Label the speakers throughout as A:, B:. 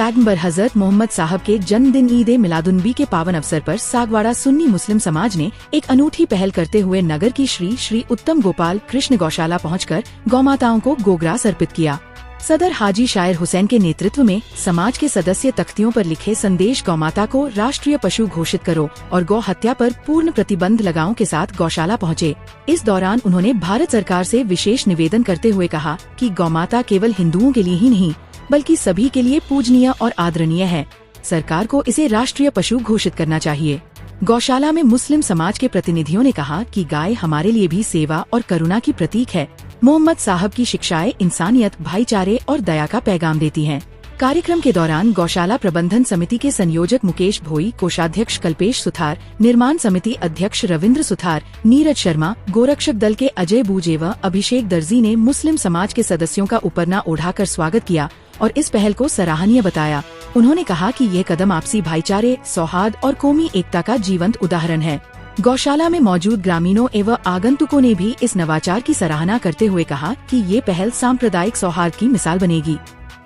A: पैगंबर हजरत मोहम्मद साहब के जन्मदिन ईद ए मिलादुन्नबी के पावन अवसर पर सागवाड़ा सुन्नी मुस्लिम समाज ने एक अनूठी पहल करते हुए नगर की श्री उत्तम गोपाल कृष्ण गौशाला पहुंचकर गौमाताओं को गोग्रास अर्पित किया। सदर हाजी शायर हुसैन के नेतृत्व में समाज के सदस्य तख्तियों पर लिखे संदेश गौमाता को राष्ट्रीय पशु घोषित करो और गौ हत्या पर पूर्ण प्रतिबंध लगाओं के साथ गौशाला पहुँचे। इस दौरान उन्होंने भारत सरकार से विशेष निवेदन करते हुए कहा कि गौमाता केवल हिंदुओं के लिए ही नहीं बल्कि सभी के लिए पूजनीय और आदरणीय है। सरकार को इसे राष्ट्रीय पशु घोषित करना चाहिए। गौशाला में मुस्लिम समाज के प्रतिनिधियों ने कहा कि गाय हमारे लिए भी सेवा और करुणा की प्रतीक है। मोहम्मद साहब की शिक्षाएं इंसानियत, भाईचारे और दया का पैगाम देती हैं। कार्यक्रम के दौरान गौशाला प्रबंधन समिति के संयोजक मुकेश भोई, कोषाध्यक्ष कल्पेश सुथार, निर्माण समिति अध्यक्ष रविंद्र सुथार, नीरज शर्मा, गोरक्षक दल के अजय बूजे व अभिषेक दर्जी ने मुस्लिम समाज के सदस्यों का उपरना ओढ़ाकर स्वागत किया और इस पहल को सराहनीय बताया। उन्होंने कहा कि ये कदम आपसी भाईचारे, सौहार्द और कौमी एकता का जीवंत उदाहरण है। गौशाला में मौजूद ग्रामीणों एवं आगंतुकों ने भी इस नवाचार की सराहना करते हुए कहा कि ये पहल सांप्रदायिक सौहार्द की मिसाल बनेगी।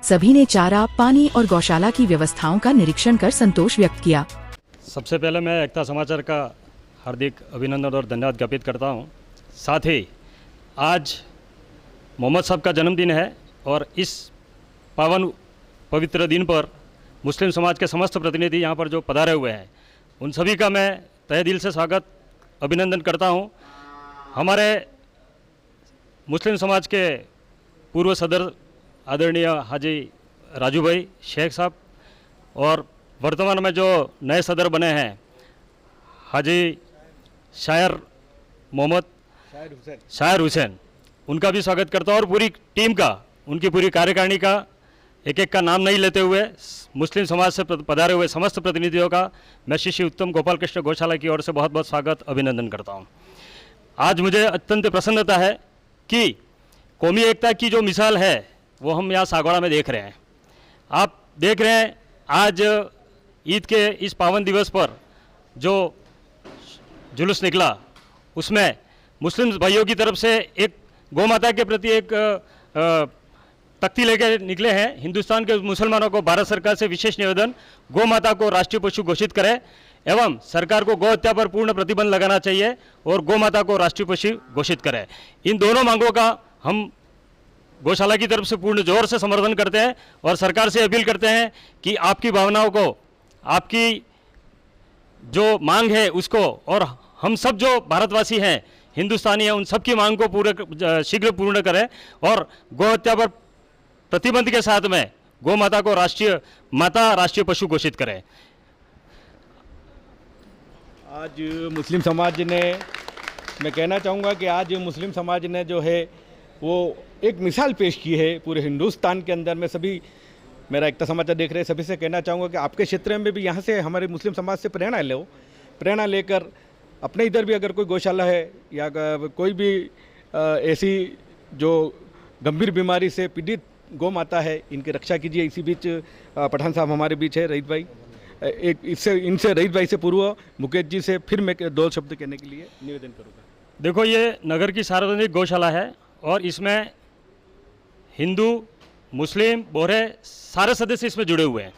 A: सभी ने चारा, पानी और गौशाला की व्यवस्थाओं का निरीक्षण कर संतोष व्यक्त किया।
B: सबसे पहले मैं एकता समाचार का हार्दिक अभिनंदन और धन्यवाद ज्ञापित करता हूँ। साथ ही आज मोहम्मद साहब का जन्मदिन है और इस पावन पवित्र दिन पर मुस्लिम समाज के समस्त प्रतिनिधि यहाँ पर जो पधारे हुए हैं उन सभी का मैं तहे दिल से स्वागत अभिनंदन करता हूँ। हमारे मुस्लिम समाज के पूर्व सदर आदरणीय हाजी राजू भाई शेख साहब और वर्तमान में जो नए सदर बने हैं हाजी शायर हुसैन, उनका भी स्वागत करता हूँ और पूरी टीम का, उनकी पूरी कार्यकारिणी का एक एक का नाम नहीं लेते हुए मुस्लिम समाज से पधारे हुए समस्त प्रतिनिधियों का मैं श्री उत्तम गोपाल कृष्ण गौशाला की ओर से बहुत बहुत स्वागत अभिनंदन करता हूँ। आज मुझे अत्यंत प्रसन्नता है कि कौमी एकता की जो मिसाल है वो हम यहाँ सागवाड़ा में देख रहे हैं। आप देख रहे हैं आज ईद के इस पावन दिवस पर जो जुलूस निकला उसमें मुस्लिम भाइयों की तरफ से एक गौ माता के प्रति एक तख्ती लेकर निकले हैं। हिंदुस्तान के मुसलमानों को भारत सरकार से विशेष निवेदन, गौ माता को राष्ट्रीय पशु घोषित करें एवं सरकार को गौ हत्या पर पूर्ण प्रतिबंध लगाना चाहिए और गौ माता को राष्ट्रीय पशु घोषित करें। इन दोनों मांगों का हम गौशाला की तरफ से पूर्ण जोर से समर्थन करते हैं और सरकार से अपील करते हैं कि आपकी भावनाओं को, आपकी जो मांग है उसको, और हम सब जो भारतवासी हैं, हिंदुस्तानी हैं, उन सब की मांग को शीघ्र पूर्ण करें और गौ हत्या पर प्रतिबंध के साथ में गौ माता को राष्ट्रीय पशु घोषित करें।
C: आज मुस्लिम समाज ने, मैं कहना चाहूँगा कि आज मुस्लिम समाज ने जो है वो एक मिसाल पेश की है पूरे हिंदुस्तान के अंदर में। सभी मेरा एकता समाचार देख रहे हैं, सभी से कहना चाहूँगा कि आपके क्षेत्र में भी यहाँ से हमारे मुस्लिम समाज से प्रेरणा लेकर अपने इधर भी अगर कोई गौशाला है या कोई भी ऐसी जो गंभीर बीमारी से पीड़ित गौ माता है, इनकी रक्षा कीजिए। इसी बीच पठान साहब हमारे बीच है, रईत भाई, इनसे रईत भाई से पूर्व मुकेश जी से फिर मैं 2 शब्द कहने के लिए निवेदन करूँगा।
B: देखो, ये नगर की सार्वजनिक गौशाला है और इसमें हिंदू, मुस्लिम, बोहरे सारे सदस्य इसमें जुड़े हुए हैं।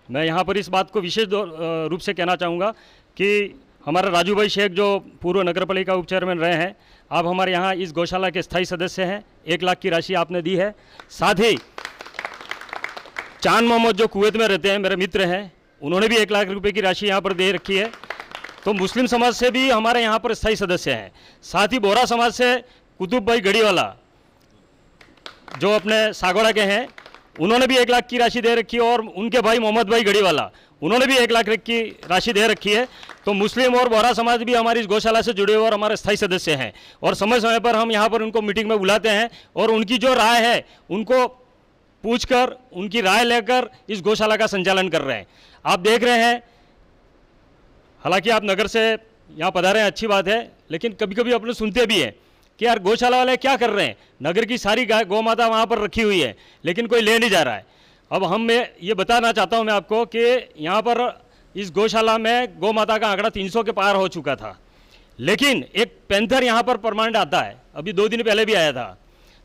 B: मैं यहाँ पर इस बात को विशेष रूप से कहना चाहूँगा कि हमारा राजू भाई शेख जो पूर्व नगर पालिका उप चेयरमैन रहे हैं, आप हमारे यहाँ इस गौशाला के स्थायी सदस्य हैं। 1 लाख की राशि आपने दी है। साथ ही चांद मोहम्मद जो कुवैत में रहते हैं, मेरे मित्र हैं, उन्होंने भी 1 लाख रुपए की राशि यहाँ पर दे रखी है। तो मुस्लिम समाज से भी हमारे यहाँ पर स्थायी सदस्य हैं। साथ ही बोहरा समाज से कुतुब भाई गढ़ीवाला जो अपने सागवाड़ा के हैं, उन्होंने भी 1 लाख की राशि दे रखी है और उनके भाई मोहम्मद भाई गढ़ीवाला, उन्होंने भी 1 लाख की राशि दे रखी है। तो मुस्लिम और बोहरा समाज भी हमारी इस गौशाला से जुड़े हुए और हमारे स्थायी सदस्य हैं और समय समय पर हम यहाँ पर उनको मीटिंग में बुलाते हैं और उनकी जो राय है उनको पूछकर, उनकी राय लेकर इस गौशाला का संचालन कर रहे हैं। आप देख रहे हैं, हालांकि आप नगर से यहाँ पधारे हैं, अच्छी बात है, लेकिन कभी कभी अपने सुनते भी हैं कि यार गौशाला वाले क्या कर रहे हैं, नगर की सारी गौ माता वहाँ पर रखी हुई है लेकिन कोई ले नहीं जा रहा है। अब मैं ये बताना चाहता हूँ मैं आपको कि यहाँ पर इस गौशाला में गौ माता का आंकड़ा 300 के पार हो चुका था, लेकिन एक पैंथर यहाँ पर परमानेंट आता है, अभी 2 दिन पहले भी आया था।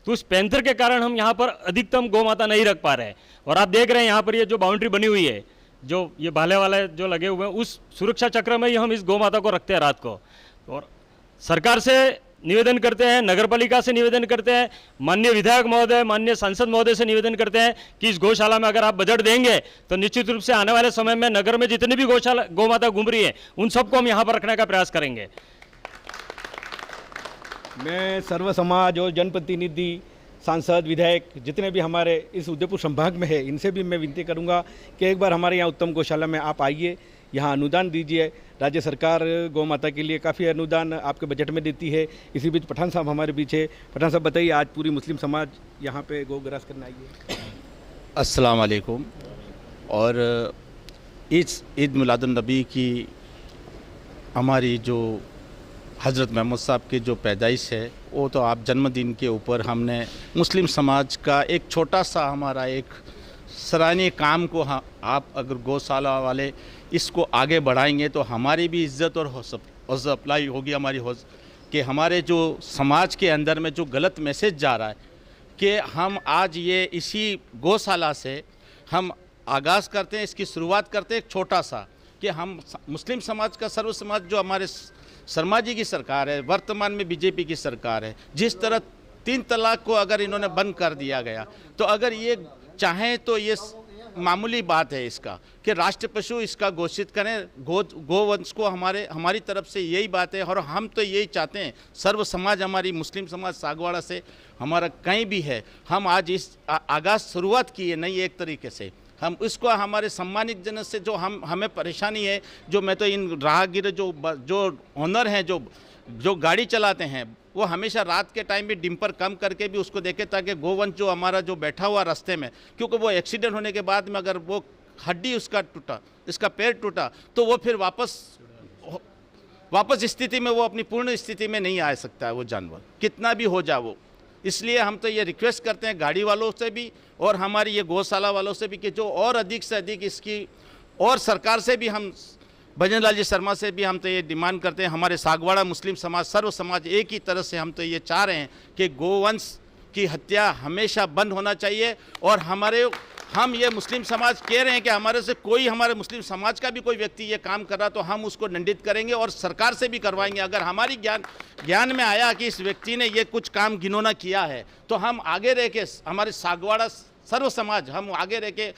B: तो उस पैंथर के कारण हम यहाँ पर अधिकतम गौ माता नहीं रख पा रहे हैं। और आप देख रहे हैं यहाँ पर ये जो बाउंड्री बनी हुई है, जो ये भाले वाले जो लगे हुए हैं, उस सुरक्षा चक्र में ही हम इस गौ माता को रखते हैं रात को। और सरकार से निवेदन करते हैं, नगरपालिका से निवेदन करते हैं, माननीय विधायक महोदय, माननीय सांसद महोदय से निवेदन करते हैं कि इस गौशाला में अगर आप बजट देंगे तो निश्चित रूप से आने वाले समय में नगर में जितनी भी गौ माता घूम रही है उन सबको हम यहाँ पर रखने का प्रयास करेंगे।
C: मैं सर्व समाज और जनप्रतिनिधि, सांसद, विधायक जितने भी हमारे इस उदयपुर संभाग में है, इनसे भी मैं विनती करूंगा कि एक बार हमारे यहाँ उत्तम गौशाला में आप आइए, यहाँ अनुदान दीजिए। राज्य सरकार गौ माता के लिए काफ़ी अनुदान आपके बजट में देती है। इसी बीच पठान साहब हमारे बीच है। पठान साहब बताइए, आज पूरी मुस्लिम समाज यहाँ पे गौ ग्रास करने आई है।
D: अस्सलाम वालेकुम। और इस ईद मिलादुन्नबी की हमारी जो हज़रत मोहम्मद साहब की जो पैदाइश है, वो तो आप जन्मदिन के ऊपर हमने मुस्लिम समाज का एक छोटा सा हमारा एक सराहनीय काम को आप अगर गौशाला वाले इसको आगे बढ़ाएंगे तो हमारी भी इज़्ज़त और हौसला अफजाई होगी हमारी कि हमारे जो समाज के अंदर में जो गलत मैसेज जा रहा है कि हम आज ये इसी गौशाला से हम आगाज़ करते हैं, इसकी शुरुआत करते हैं एक छोटा सा कि हम मुस्लिम समाज का सर्व समाज जो हमारे शर्मा जी की सरकार है, वर्तमान में बीजेपी की सरकार है, जिस तरह 3 तलाक को अगर इन्होंने बंद कर दिया गया तो अगर ये चाहें तो ये मामूली बात है इसका कि राष्ट्र पशु इसका घोषित करें, गोवंश को हमारी तरफ से यही बात है। और हम तो यही चाहते हैं, सर्व समाज हमारी मुस्लिम समाज सागवाड़ा से हमारा कहीं भी है, हम आज इस आगाज़ शुरुआत की है नई एक तरीके से। हम इसको हमारे सम्मानित जन से जो हमें परेशानी है, जो मैं तो इन राहगीर जो ओनर हैं जो गाड़ी चलाते हैं, वो हमेशा रात के टाइम भी डिम्पर कम करके भी उसको देखे ताकि गोवंश जो हमारा जो बैठा हुआ रास्ते में, क्योंकि वो एक्सीडेंट होने के बाद में अगर वो हड्डी उसका टूटा, इसका पैर टूटा तो वो फिर वापस स्थिति में वो अपनी पूर्ण स्थिति में नहीं आ सकता है वो जानवर, कितना भी हो जाए वो। इसलिए हम तो ये रिक्वेस्ट करते हैं गाड़ी वालों से भी और हमारी ये गौशाला वालों से भी कि जो और अधिक से अधिक इसकी, और सरकार से भी हम भजन लाल जी शर्मा से भी हम तो ये डिमांड करते हैं, हमारे सागवाड़ा मुस्लिम समाज सर्व समाज एक ही तरह से हम तो ये चाह रहे हैं कि गोवंश की हत्या हमेशा बंद होना चाहिए। और हम ये मुस्लिम समाज कह रहे हैं कि हमारे से कोई, हमारे मुस्लिम समाज का भी कोई व्यक्ति ये काम कर रहा तो हम उसको दंडित करेंगे और सरकार से भी करवाएंगे। अगर हमारी ज्ञान में आया कि इस व्यक्ति ने ये कुछ काम घिनौना किया है तो हम आगे रह के, हमारे सागवाड़ा सर्व समाज हम आगे रह के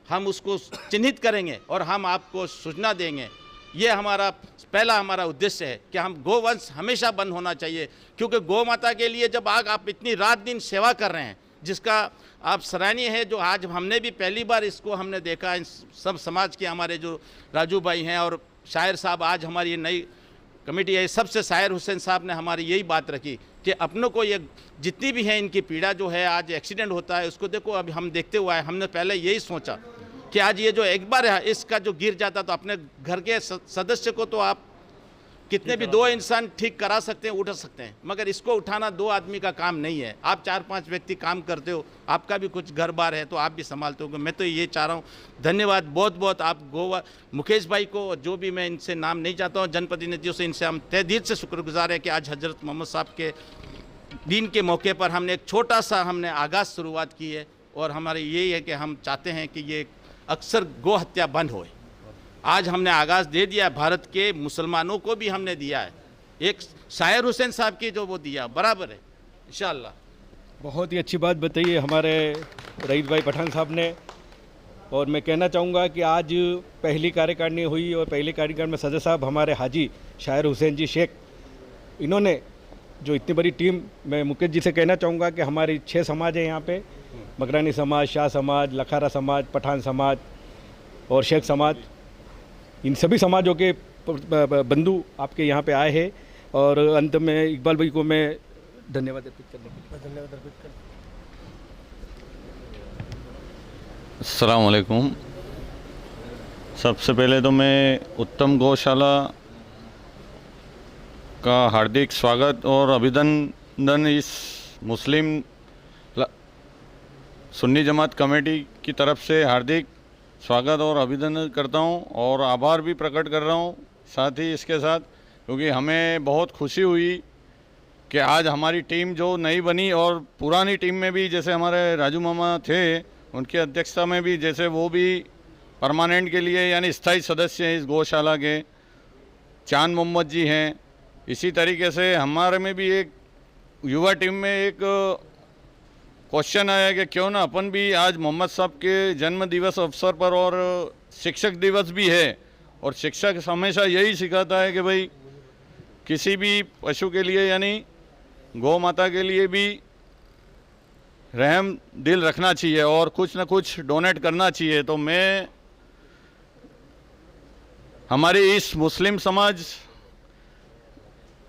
D: हम उसको चिन्हित करेंगे और हम आपको सूचना देंगे। ये हमारा पहला उद्देश्य है कि हम गोवंश हमेशा बंद होना चाहिए, क्योंकि गौ माता के लिए जब आप इतनी रात दिन सेवा कर रहे हैं, जिसका आप सराहनीय है, जो आज हमने भी पहली बार इसको हमने देखा, इन सब समाज के हमारे जो राजू भाई हैं और शायर साहब, आज हमारी ये नई कमेटी है, सबसे शायर हुसैन साहब ने हमारी यही बात रखी कि अपनों को ये जितनी भी है इनकी पीड़ा जो है, आज एक्सीडेंट होता है उसको देखो, अभी हम देखते हुए आए, हमने पहले यही सोचा कि आज ये जो एक बार है इसका जो गिर जाता तो अपने घर के सदस्य को तो आप कितने भी 2 इंसान ठीक करा सकते हैं, उठा सकते हैं, मगर इसको उठाना 2 आदमी का काम नहीं है। आप 4-5 व्यक्ति काम करते हो, आपका भी कुछ घर बार है तो आप भी संभालते हो। मैं तो ये चाह रहा हूँ, धन्यवाद बहुत बहुत आप मुकेश भाई को, जो भी मैं इनसे नाम नहीं चाहता हूँ, जनप्रतिनिधियों से इनसे हम तहे दिल से शुक्रगुजार है कि आज हजरत मोहम्मद साहब के दिन के मौके पर हमने एक छोटा सा आगाज़ शुरुआत की है। और हमारे यही है कि हम चाहते हैं कि ये अक्सर गौ हत्या बंद होए। आज हमने आगाज़ दे दिया, भारत के मुसलमानों को भी हमने दिया है, एक शायर हुसैन साहब की जो वो दिया बराबर है इंशाअल्लाह।
C: बहुत ही अच्छी बात बताइए हमारे रईस भाई पठान साहब ने। और मैं कहना चाहूँगा कि आज पहली कार्यकारिणी हुई और पहली कार्यकारिणी में सदस्य साहब हमारे हाजी शायर हुसैन जी शेख, इन्होंने जो इतनी बड़ी टीम, मैं मुकेश जी से कहना चाहूँगा कि हमारी 6 समाज है यहाँ पे, मकरानी समाज, शाह समाज, लखारा समाज, पठान समाज और शेख समाज, इन सभी समाजों के बंधु आपके यहाँ पे आए हैं। और अंत में इकबाल भाई को मैं धन्यवाद अर्पित करने के लिए
E: अस्सलाम वालेकुम। सबसे पहले तो मैं उत्तम गौशाला का हार्दिक स्वागत और अभिनंदन इस मुस्लिम सुन्नी जमात कमेटी की तरफ से हार्दिक स्वागत और अभिनंदन करता हूं और आभार भी प्रकट कर रहा हूं साथ ही इसके साथ, क्योंकि हमें बहुत खुशी हुई कि आज हमारी टीम जो नई बनी और पुरानी टीम में भी जैसे हमारे राजू मामा थे, उनकी अध्यक्षता में भी जैसे वो भी परमानेंट के लिए यानी स्थायी सदस्य हैं इस गौशाला के, चांद मोहम्मद जी हैं। इसी तरीके से हमारे में भी एक युवा टीम में एक क्वेश्चन आया कि क्यों ना अपन भी आज मोहम्मद साहब के जन्म दिवस अवसर पर, और शिक्षक दिवस भी है, और शिक्षक हमेशा यही सिखाता है कि भाई किसी भी पशु के लिए यानी गौ माता के लिए भी रहम दिल रखना चाहिए और कुछ ना कुछ डोनेट करना चाहिए। तो मैं हमारे इस मुस्लिम समाज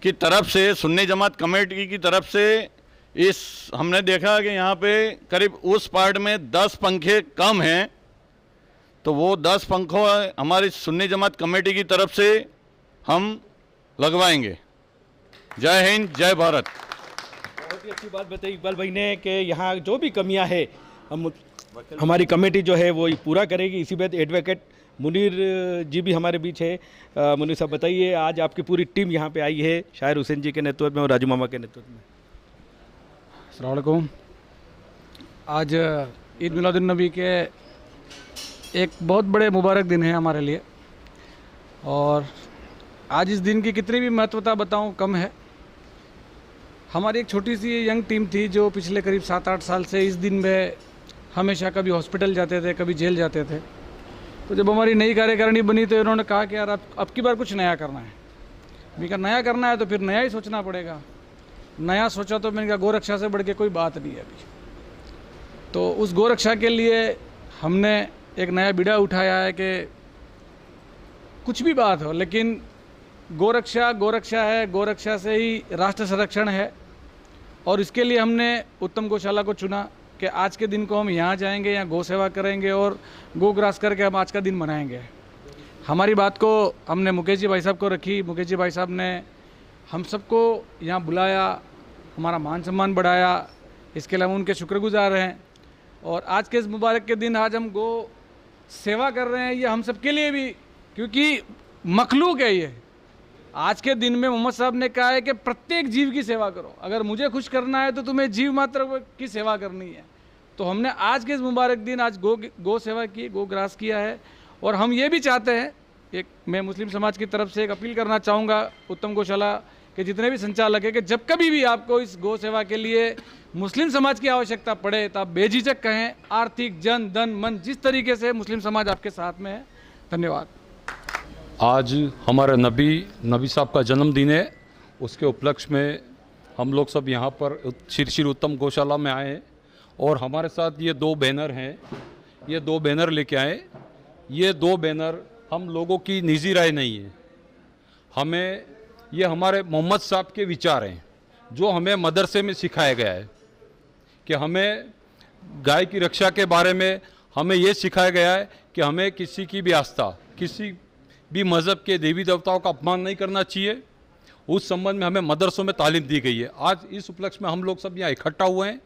E: की तरफ से, सुन्नी जमात कमेटी की तरफ से, इस हमने देखा कि यहाँ पे करीब उस पार्ट में 10 पंखे कम हैं, तो वो 10 पंखों हमारी सुन्नी जमात कमेटी की तरफ से हम लगवाएंगे। जय हिंद, जय भारत।
C: बहुत ही अच्छी बात बताई इकबाल भाई ने कि यहाँ जो भी कमियां है हमारी कमेटी जो है वो पूरा करेगी। इसी बात एडवोकेट मुनीर जी भी हमारे बीच है। मुनीर साहब बताइए, आज आपकी पूरी टीम यहाँ पे आई है शायर हुसैन जी के नेतृत्व में और राजू मामा के नेतृत्व में।
F: अस्सलाम वालेकुम। आज ईद मिलादुन्नबी के एक बहुत बड़े मुबारक दिन है हमारे लिए, और आज इस दिन की कितनी भी महत्वता बताऊं कम है। हमारी एक छोटी सी यंग टीम थी जो पिछले करीब 7-8 साल से इस दिन में हमेशा कभी हॉस्पिटल जाते थे, कभी जेल जाते थे। तो जब हमारी नई कार्यकारिणी बनी तो इन्होंने कहा कि यार अब की बार कुछ नया करना है। मैंने कहा नया करना है तो फिर नया ही सोचना पड़ेगा। नया सोचा तो मैंने कहा गोरक्षा से बढ़ के कोई बात नहीं है अभी। तो उस गोरक्षा के लिए हमने एक नया बीड़ा उठाया है कि कुछ भी बात हो, लेकिन गोरक्षा गोरक्षा है, गोरक्षा से ही राष्ट्र संरक्षण है। और इसके लिए हमने उत्तम गौशाला को चुना कि आज के दिन को हम यहाँ जाएंगे, यहाँ गौ सेवा करेंगे और गो ग्रास करके हम आज का दिन मनाएंगे। हमारी बात को हमने मुकेश जी भाई साहब को रखी। मुकेश जी भाई साहब ने हम सबको यहाँ बुलाया, हमारा मान सम्मान बढ़ाया। इसके लिए हम उनके शुक्रगुजार हैं। और आज के इस मुबारक के दिन आज हम गो सेवा कर रहे हैं, ये हम सब के लिए भी, क्योंकि मखलूक है ये। आज के दिन में मोहम्मद साहब ने कहा है कि प्रत्येक जीव की सेवा करो। अगर मुझे खुश करना है तो तुम्हें जीव मात्र की सेवा करनी है। तो हमने आज के इस मुबारक दिन आज गो सेवा की, गो ग्रास किया है। और हम ये भी चाहते हैं, एक मैं मुस्लिम समाज की तरफ से एक अपील करना चाहूँगा उत्तम गौशाला के जितने भी संचालक है कि जब कभी भी आपको इस गौ सेवा के लिए मुस्लिम समाज की आवश्यकता पड़े तो आप बेझिझक कहें। आर्थिक, जन, धन, मन, जिस तरीके से मुस्लिम समाज आपके साथ में है। धन्यवाद।
G: आज हमारे नबी साहब का जन्मदिन है। उसके उपलक्ष्य में हम लोग सब यहाँ पर श्री उत्तम गौशाला में आए हैं और हमारे साथ ये 2 बैनर हैं। ये 2 बैनर लेके आए। ये 2 बैनर हम लोगों की निजी राय नहीं है, हमें ये हमारे मोहम्मद साहब के विचार हैं जो हमें मदरसे में सिखाया गया है कि हमें गाय की रक्षा के बारे में हमें ये सिखाया गया है कि हमें किसी की भी आस्था, किसी भी मज़हब के देवी देवताओं का अपमान नहीं करना चाहिए। उस संबंध में हमें मदरसों में तालीम दी गई है। आज इस उपलक्ष्य में हम लोग सब यहाँ इकट्ठा हुए हैं